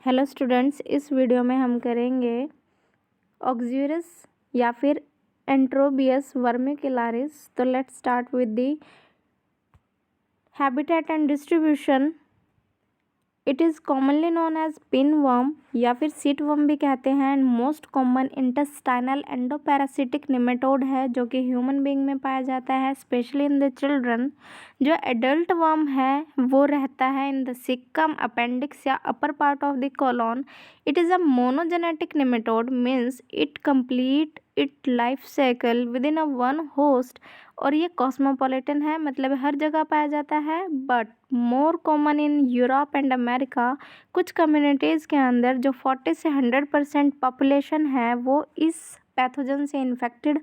Hello students, इस video में हम करेंगे ऑक्सीजरस या फिर एंट्रोबियस वर्मिकुलारिस। तो let's start with the habitat and distribution. It is commonly known as pinworm या फिर सीटवर्म भी कहते हैं and most common intestinal endoparasitic nematode है जो कि ह्यूमन बीइंग में पाया जाता है, स्पेशली इन द चिल्ड्रन। जो एडल्ट वर्म है वो रहता है इन द सिक्कम, अपेंडिक्स या upper part of the colon. It is a monogenetic nematode, means it complete it life cycle with in a one host. और ये cosmopolitan है, मतलब हर जगह पाया जाता है, but more common in Europe and America. कुछ कम्युनिटीज़ के अंदर जो 40 से 100% पॉपुलेशन है वो इस पैथोजन से इन्फेक्टेड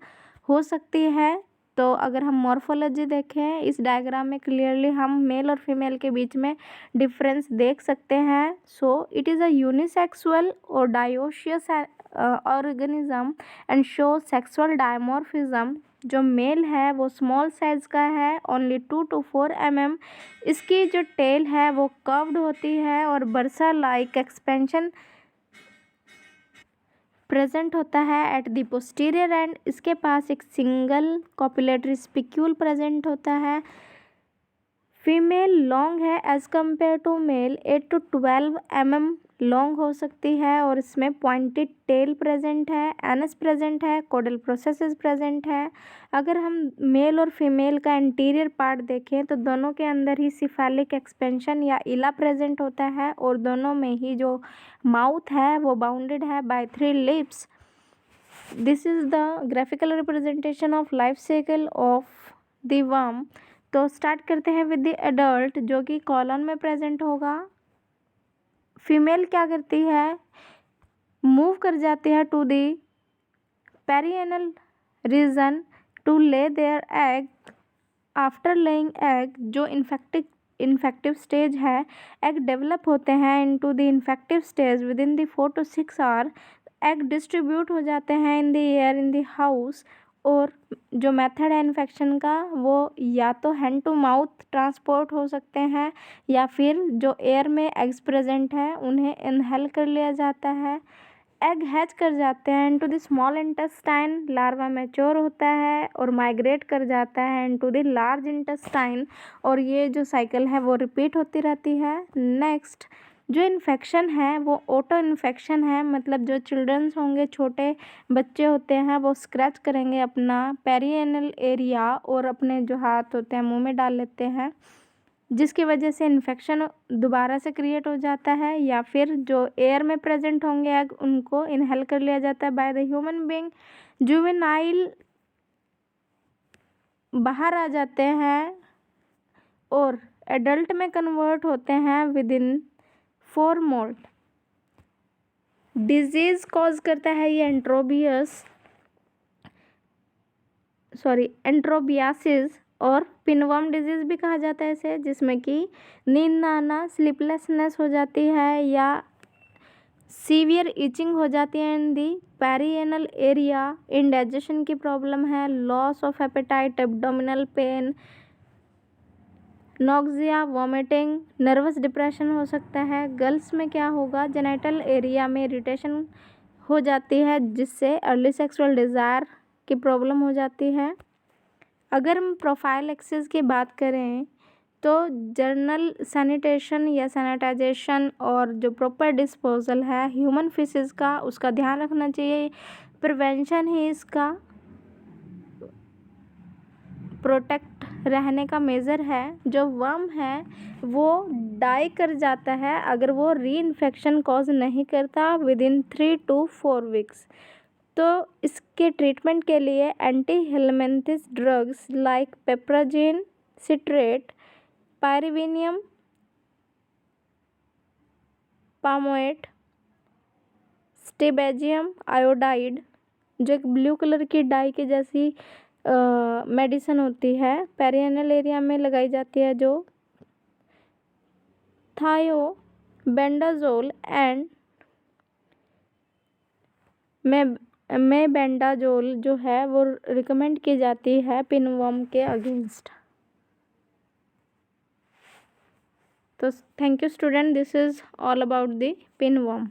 हो सकती है। तो अगर हम मॉर्फोलॉजी देखें इस डायग्राम में क्लियरली हम मेल और फीमेल के बीच में डिफरेंस देख सकते हैं। So it is a unisexual और dioecious organism and show sexual dimorphism. जो मेल है वो स्मॉल साइज का है, ओनली 2 to 4 mm। इसकी जो टेल है वो कर्व्ड होती है और बर्सा लाइक एक्सपेंशन प्रेजेंट होता है एट द पोस्टीरियर एंड। इसके पास एक सिंगल कॉपुलेटरी स्पिक्यूल प्रेजेंट होता है। फीमेल लॉन्ग है as compared to male, 8 to 12 mm long हो सकती है और इसमें पॉइंटेड टेल प्रेजेंट है, एनस प्रेजेंट है, कोडल प्रोसेसेस प्रेजेंट है। अगर हम मेल और फीमेल का इंटीरियर पार्ट देखें तो दोनों के अंदर ही सिफेलिक एक्सपेंशन या इला प्रेजेंट होता है और दोनों में ही जो माउथ है वो बाउंडेड है by 3 lips. This is the graphical representation of life cycle of the worm. तो स्टार्ट करते हैं विद द एडल्ट जो कि कॉलन में प्रेजेंट होगा। फीमेल क्या करती है, मूव कर जाती है to the perianal region to lay their egg. After laying egg, जो इन्फेक्टिव स्टेज है, एग डेवलप होते हैं into the infective stage within the 4 to 6 hour. Egg distribute हो जाते हैं in the air in the house. और जो method है इन्फेक्शन का वो या तो हैंड टू माउथ ट्रांसपोर्ट हो सकते हैं या फिर जो एयर में एग्स प्रेजेंट है उन्हें इनहेल कर लिया जाता है। एग हैच कर जाते हैं into the small intestine, larva mature होता है और माइग्रेट कर जाता है इनटू द लार्ज इंटेस्टाइन। और ये जो साइकिल है वो रिपीट होती रहती है। नेक्स्ट जो इन्फेक्शन है वो ऑटो इन्फेक्शन है, मतलब जो चिल्ड्रंस होंगे, छोटे बच्चे होते हैं, वो स्क्रैच करेंगे अपना पेरिएनल एरिया और अपने जो हाथ होते हैं मुंह में डाल लेते हैं, जिसकी वजह से इन्फेक्शन दोबारा से क्रिएट हो जाता है। या फिर जो एयर में प्रेजेंट होंगे एग उनको इनहेल कर लिया जाता है by the human being. Juvenile बाहर आ जाते हैं और एडल्ट में कन्वर्ट होते हैं with in 4 moult. Disease cause करता है ये एंट्रोबियासिस और पिनवर्म डिजीज भी कहा जाता है इसे, जिसमें कि नींद ना आना, स्लीपलेसनेस हो जाती है या सीवियर इचिंग हो जाती है in the perianal area. Indigestion की प्रॉब्लम है, loss of appetite, abdominal pain, nausea, vomiting, nervous depression हो सकता है। गर्ल्स में क्या होगा, जेनिटल एरिया में इरिटेशन हो जाती है जिससे अर्ली सेक्सुअल डिज़ायर की प्रॉब्लम हो जाती है। अगर हम प्रोफाइल एक्सिस की बात करें तो जर्नल सैनिटेशन या सैनिटाइजेशन और जो प्रॉपर डिस्पोजल है ह्यूमन फिशेस का, उसका ध्यान रखना चाहिए। प्रिवेंशन ही इसका प्रोटेक्ट रहने का मेज़र है। जो वर्म है वो डाई कर जाता है अगर वो री इन्फेक्शन कॉज नहीं करता विद इन 3 to 4 वीक्स। तो इसके ट्रीटमेंट के लिए anti helminthic drugs like piperazine citrate, pyrvinium pamoate, stilbazium iodide, जो एक ब्लू कलर की डाई की जैसी मेडिसिन होती है, पेरिएनल एरिया में लगाई जाती है, जो थायोबेंडाजोल एंड मेबेंडाजोल जो है वो रिकमेंड की जाती है पिनवर्म के अगेंस्ट। तो thank you student, this is all about the pin worm.